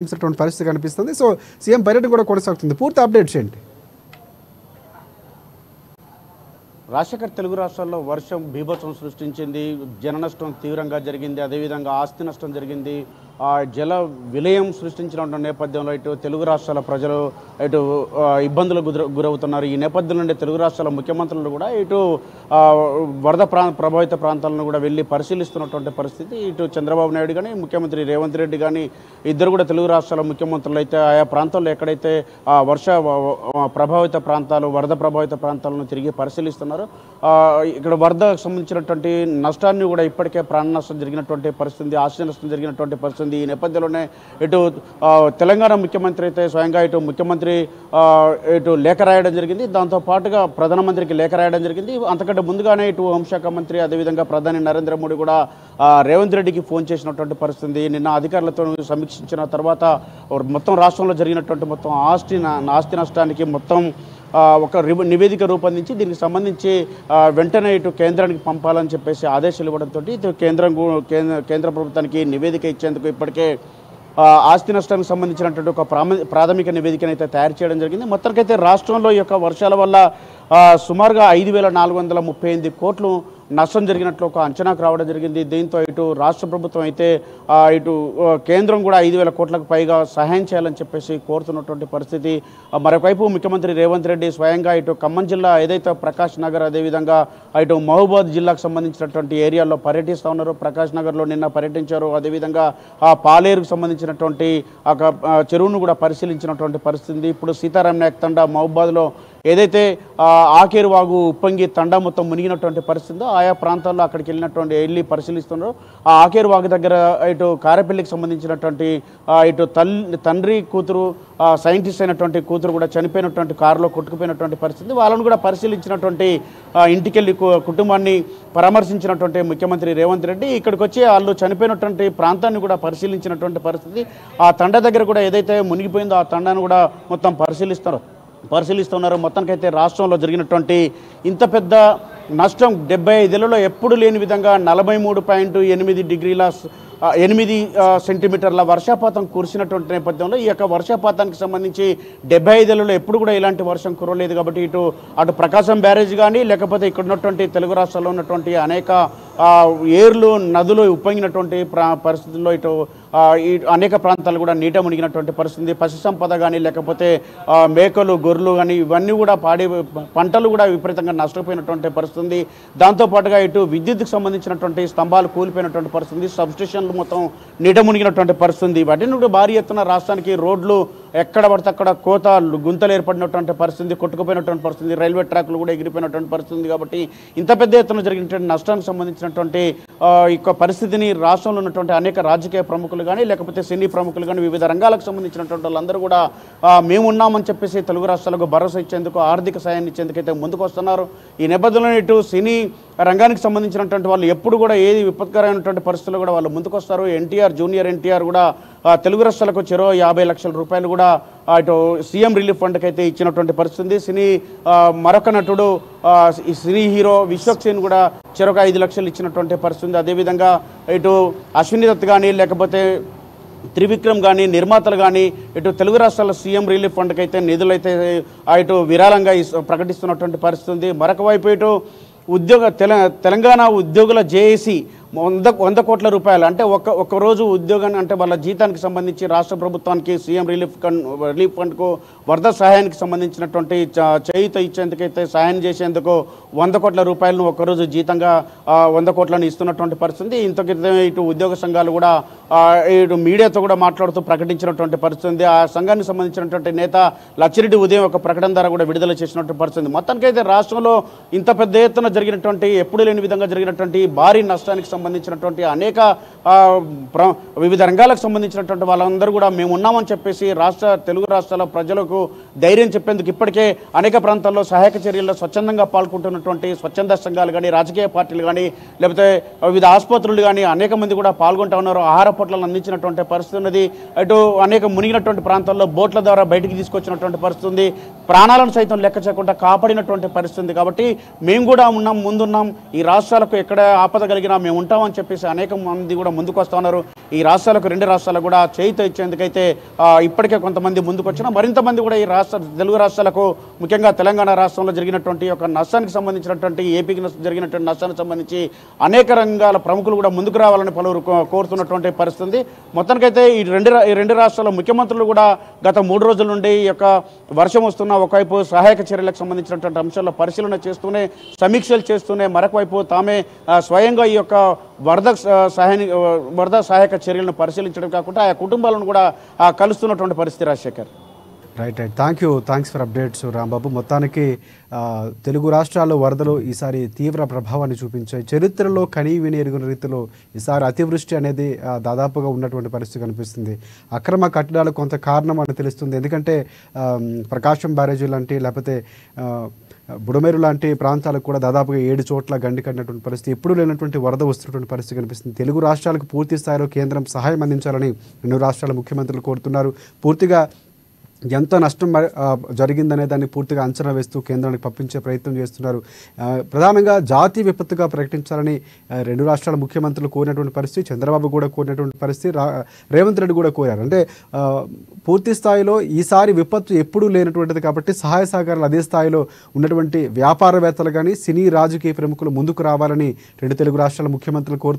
పరిస్థితి కనిపిస్తుంది. So CM పర్యటన కూడా కొనసాగుతుంది. పూర్తి అప్డేట్స్ ఏంటి? రాజశేఖర్ తెలుగు రాష్ట్రాల్లో వర్షం బీభత్సం సృష్టించింది. జన నష్టం తీవ్రంగా జరిగింది. అదేవిధంగా ఆస్తి నష్టం జరిగింది. జల విలయం సృష్టించిన నేపథ్యంలో ఇటు తెలుగు రాష్ట్రాల ప్రజలు ఇటు ఇబ్బందులకు గురవుతున్నారు. ఈ నేపథ్యం నుండి తెలుగు రాష్ట్రాల ముఖ్యమంత్రులు కూడా ఇటు వరద ప్రభావిత ప్రాంతాలను కూడా వెళ్ళి పరిశీలిస్తున్నటువంటి పరిస్థితి. ఇటు చంద్రబాబు నాయుడు కానీ ముఖ్యమంత్రి రేవంత్ రెడ్డి కానీ ఇద్దరు కూడా తెలుగు రాష్ట్రాల ముఖ్యమంత్రులు అయితే ఆయా ప్రాంతాల్లో ఎక్కడైతే వర్ష ప్రభావిత ప్రాంతాలు వరద ప్రభావిత ప్రాంతాలను తిరిగి పరిశీలిస్తున్నారు. ఇక్కడ వరదకు సంబంధించినటువంటి నష్టాన్ని కూడా ఇప్పటికే ప్రాణ నష్టం జరిగినటువంటి పరిస్థితి, ఆస్తి నష్టం జరిగినటువంటి పరిస్థితి. ఈ నేపథ్యంలోనే ఇటు తెలంగాణ ముఖ్యమంత్రి అయితే స్వయంగా ఇటు ముఖ్యమంత్రి ఇటు లేఖ రాయడం జరిగింది. దాంతోపాటుగా ప్రధానమంత్రికి లేఖ రాయడం జరిగింది. అంతకంటే ముందుగానే ఇటు హోంశాఖ మంత్రి అదేవిధంగా ప్రధాని నరేంద్ర మోడీ కూడా రేవంత్ రెడ్డికి ఫోన్ చేసినటువంటి పరిస్థితి. నిన్న అధికారులతో సమీక్షించిన తర్వాత మొత్తం రాష్ట్రంలో జరిగినటువంటి మొత్తం ఆస్తి నష్టానికి మొత్తం ఒక నివేదిక రూపొందించి దీనికి సంబంధించి వెంటనే ఇటు కేంద్రానికి పంపాలని చెప్పేసి ఆదేశాలు ఇవ్వడంతో ఇటు కేంద్ర ప్రభుత్వానికి నివేదిక ఇచ్చేందుకు ఇప్పటికే ఆస్తి నష్టానికి సంబంధించినటువంటి ఒక ప్రాథమిక నివేదికను అయితే తయారు చేయడం జరిగింది. మొత్తానికైతే రాష్ట్రంలో ఈ యొక్క వర్షాల వల్ల సుమారుగా 5,438 కోట్లు నష్టం జరిగినట్లు ఒక అంచనాకు రావడం జరిగింది. దీంతో ఇటు రాష్ట్ర ప్రభుత్వం అయితే ఇటు కేంద్రం కూడా 5,000 కోట్లకు పైగా సహాయం చేయాలని చెప్పేసి కోరుతున్నటువంటి పరిస్థితి. మరోవైపు ముఖ్యమంత్రి రేవంత్ రెడ్డి స్వయంగా ఇటు ఖమ్మం జిల్లా ఏదైతే ప్రకాష్ నగర్ అదేవిధంగా ఇటు మహబూబాద్ జిల్లాకు సంబంధించినటువంటి ఏరియాల్లో పర్యటిస్తూ ఉన్నారు. ప్రకాష్ నగర్లో నిన్న పర్యటించారు. అదేవిధంగా పాలేరుకు సంబంధించినటువంటి చెరువును కూడా పరిశీలించినటువంటి పరిస్థితి. ఇప్పుడు సీతారాం నాయక్ తండా మహబూబాద్లో ఏదైతే ఆకేరు వాగు ఉప్పొంగి తండా మొత్తం మునిగినటువంటి పరిస్థితి ఆయా ప్రాంతాల్లో అక్కడికి వెళ్ళి పరిశీలిస్తున్నారు. ఆ ఆకేరు వాగు దగ్గర ఇటు కారేపల్లికి సంబంధించినటువంటి ఇటు తండ్రి కూతురు సైంటిస్ట్ అయినటువంటి కూతురు కూడా చనిపోయినటువంటి కారులో కొట్టుకుపోయినటువంటి పరిస్థితి. వాళ్ళను కూడా పరిశీలించినటువంటి ఇంటికెళ్ళి కుటుంబాన్ని పరామర్శించినటువంటి ముఖ్యమంత్రి రేవంత్ రెడ్డి ఇక్కడికి వచ్చి వాళ్ళు చనిపోయినటువంటి ప్రాంతాన్ని కూడా పరిశీలించినటువంటి పరిస్థితి. ఆ తండ దగ్గర కూడా ఏదైతే మునిగిపోయిందో ఆ తండాను కూడా మొత్తం పరిశీలిస్తున్నారు. మొత్తానికైతే రాష్ట్రంలో జరిగినటువంటి ఇంత పెద్ద నష్టం 75 ఎప్పుడు లేని విధంగా 43.8 సెంటీమీటర్ల వర్షపాతం కురిసినటువంటి నేపథ్యంలో ఈ యొక్క వర్షపాతానికి సంబంధించి 75 ఎప్పుడు కూడా ఇలాంటి వర్షం కురవలేదు. కాబట్టి అటు ప్రకాశం బ్యారేజ్ కానీ లేకపోతే ఇక్కడ ఉన్నటువంటి తెలుగు రాష్ట్రాల్లో ఉన్నటువంటి అనేక ఏర్లు నదులు ఉప్పొంగినటువంటి పరిస్థితుల్లో ఇటు అనేక ప్రాంతాలు కూడా నీట మునిగినటువంటి పరిస్థితి. పశు సంపద కానీ లేకపోతే మేకలు గొర్రెలు కానీ ఇవన్నీ కూడా పంటలు కూడా విపరీతంగా నష్టపోయినటువంటి పరిస్థితి. దాంతోపాటుగా ఇటు విద్యుత్కు సంబంధించినటువంటి స్తంభాలు కూలిపోయినటువంటి పరిస్థితి, సబ్స్టేషన్లు మొత్తం నీట మునిగినటువంటి పరిస్థితి. వాటిని కూడా భారీ ఎత్తున రాష్ట్రానికి రోడ్లు ఎక్కడ పడితే అక్కడ గుంతలు ఏర్పడినటువంటి పరిస్థితి, కొట్టుకుపోయినటువంటి పరిస్థితి, రైల్వే ట్రాక్లు కూడా ఎగిరిపోయినటువంటి పరిస్థితి. కాబట్టి ఇంత పెద్ద ఎత్తున జరిగినటువంటి నష్టానికి సంబంధించినటువంటి ఈ పరిస్థితిని రాష్ట్రంలో ఉన్నటువంటి అనేక రాజకీయ ప్రముఖులు కానీ లేకపోతే సినీ ప్రముఖులు కానీ వివిధ రంగాలకు సంబంధించినటువంటి వాళ్ళందరూ కూడా మేము ఉన్నామని చెప్పేసి తెలుగు రాష్ట్రాలకు భరోసా ఇచ్చేందుకు ఆర్థిక సాయాన్ని ఇచ్చేందుకైతే ముందుకు వస్తున్నారు. ఈ నేపథ్యంలో ఇటు సినీ రంగానికి సంబంధించినటువంటి వాళ్ళు ఎప్పుడు కూడా ఏది విపత్కరమైనటువంటి పరిస్థితుల్లో కూడా వాళ్ళు ముందుకు వస్తారు. జూనియర్ ఎన్టీఆర్ కూడా తెలుగు రాష్ట్రాలకు చెరో 50 లక్షల రూపాయలు కూడా ఇటు సీఎం రిలీఫ్ ఫండ్కి అయితే ఇచ్చినటువంటి పరిస్థితి. మరొక నటుడు సినీ హీరో విశ్వక్ సేన్ కూడా చెరొక 5 లక్షలు ఇచ్చినటువంటి పరిస్థితి. అదేవిధంగా ఇటు అశ్విని దత్ కానీ లేకపోతే త్రివిక్రమ్ కానీ నిర్మాతలు కానీ ఇటు తెలుగు రాష్ట్రాల సీఎం రిలీఫ్ ఫండ్కి అయితే నిధులైతే ఇటు విరాళంగా ప్రకటిస్తున్నటువంటి పరిస్థితి. మరొక వైపు ఇటు తెలంగాణ ఉద్యోగుల జేఏసీ 100 కోట్ల రూపాయలు అంటే ఒక రోజు ఉద్యోగాన్ని అంటే వాళ్ళ జీతానికి సంబంధించి రాష్ట్ర ప్రభుత్వానికి సీఎం రిలీఫ్ ఫండ్కు వరద సహాయానికి సంబంధించినటువంటి చేయూత ఇచ్చేందుకైతే సహాయం చేసేందుకు 100 కోట్ల రూపాయలను ఒకరోజు జీతంగా 100 కోట్లను ఇస్తున్నటువంటి పరిస్థితి. ఇంతకితం ఇటు ఉద్యోగ సంఘాలు కూడా ఇటు మీడియాతో కూడా మాట్లాడుతూ ప్రకటించినటువంటి పరిస్థితి. ఆ సంఘానికి సంబంధించినటువంటి నేత లచ్చిరెడ్డి ఉదయం ఒక ప్రకటన ద్వారా కూడా విడుదల చేసినటువంటి పరిస్థితి. మొత్తానికైతే రాష్ట్రంలో ఇంత పెద్ద ఎత్తున జరిగినటువంటి ఎప్పుడు లేని విధంగా జరిగినటువంటి భారీ నష్టానికి సంబంధించినటువంటి అనేక వివిధ రంగాలకు సంబంధించినటువంటి వాళ్ళందరూ కూడా మేము ఉన్నామని చెప్పేసి తెలుగు రాష్ట్రాల ప్రజలకు ధైర్యం చెప్పేందుకు ఇప్పటికే అనేక ప్రాంతాల్లో సహాయక చర్యల్లో స్వచ్ఛందంగా పాల్గొంటున్నటువంటి స్వచ్ఛంద సంఘాలు కానీ రాజకీయ పార్టీలు కానీ లేకపోతే వివిధ ఆసుపత్రులు కానీ అనేక మంది కూడా పాల్గొంటూ ఉన్నారు. ఆహార పొట్లను అందించినటువంటి పరిస్థితి ఉన్నది. అటు అనేక మునిగినటువంటి ప్రాంతాల్లో బోట్ల ద్వారా బయటికి తీసుకొచ్చినటువంటి పరిస్థితి ఉంది. ప్రాణాలను సైతం లెక్క చేయకుండా కాపాడినటువంటి పరిస్థితి. కాబట్టి మేము కూడా ముందున్నాం. ఈ రాష్ట్రాలకు ఎక్కడ ఆపద కలిగినా మేము ఉంటామని చెప్పేసి అనేక మంది కూడా ముందుకు వస్తూ ఉన్నారు. ఈ రాష్ట్రాలకు, రెండు రాష్ట్రాలకు కూడా చేయిత ఇచ్చేందుకైతే ఇప్పటికే కొంతమంది ముందుకు వచ్చినా మరింత మంది కూడా ఈ తెలుగు రాష్ట్రాలకు, ముఖ్యంగా తెలంగాణ రాష్ట్రంలో జరిగినటువంటి ఒక నష్టానికి సంబంధించినటువంటి, ఏపీకి జరిగినటువంటి నష్టానికి సంబంధించి అనేక రంగాల ప్రముఖులు కూడా ముందుకు రావాలని పలువురు కోరుతున్నటువంటి పరిస్థితి. మొత్తానికైతే ఈ రెండు రాష్ట్రాల ముఖ్యమంత్రులు కూడా గత 3 రోజుల నుండి ఈ యొక్క వర్షం వస్తున్న ఒకవైపు సహాయక చర్యలకు సంబంధించినటువంటి అంశాల్లో పరిశీలన చేస్తూనే, సమీక్షలు చేస్తూనే, మరొక వైపు తామే స్వయంగా ఈ యొక్క వరద సహాయక చర్యలను పరిశీలించడం కాకుండా ఆయా కుటుంబాలను కూడా కలుస్తున్నటువంటి పరిస్థితి. Rajasekhar, right. Thanks for updates Rambabu. మొత్తానికి తెలుగు రాష్ట్రాల్లో వరదలు ఈసారి తీవ్ర ప్రభావాన్ని చూపించాయి. చరిత్రలో కనీ విని ఎరుగిన రీతిలో ఈసారి అతివృష్టి అనేది దాదాపుగా ఉన్నటువంటి పరిస్థితి కనిపిస్తుంది. అక్రమ కట్టడాలు కొంత కారణం అని తెలుస్తుంది. ఎందుకంటే ప్రకాశం బ్యారేజీ లాంటి, లేకపోతే బుడమేరు లాంటి ప్రాంతాలకు కూడా దాదాపుగా 7 చోట్ల గండి కట్టినటువంటి పరిస్థితి, ఎప్పుడు లేనటువంటి వరద వస్తున్నటువంటి పరిస్థితి కనిపిస్తుంది. తెలుగు రాష్ట్రాలకు పూర్తి స్థాయిలో కేంద్రం సహాయం అందించాలని 2 రాష్ట్రాల ముఖ్యమంత్రులు కోరుతున్నారు. పూర్తిగా ఎంత నష్టం జరిగిందనే దాన్ని పూర్తిగా అంచనా వేస్తూ కేంద్రానికి పంపించే ప్రయత్నం చేస్తున్నారు. ప్రధానంగా జాతీయ విపత్తుగా ప్రకటించాలని 2 రాష్ట్రాల ముఖ్యమంత్రులు కోరినటువంటి పరిస్థితి, చంద్రబాబు కూడా కోరినటువంటి పరిస్థితి, రేవంత్ రెడ్డి కూడా కోరారు. అంటే పూర్తి స్థాయిలో ఈసారి విపత్తు ఎప్పుడూ లేనటువంటిది కాబట్టి సహాయ సహకారాలు అదే స్థాయిలో ఉన్నటువంటి వ్యాపారవేత్తలు కానీ, సినీ రాజకీయ ప్రముఖులు ముందుకు రావాలని 2 తెలుగు రాష్ట్రాల ముఖ్యమంత్రులు కోరుతున్నారు.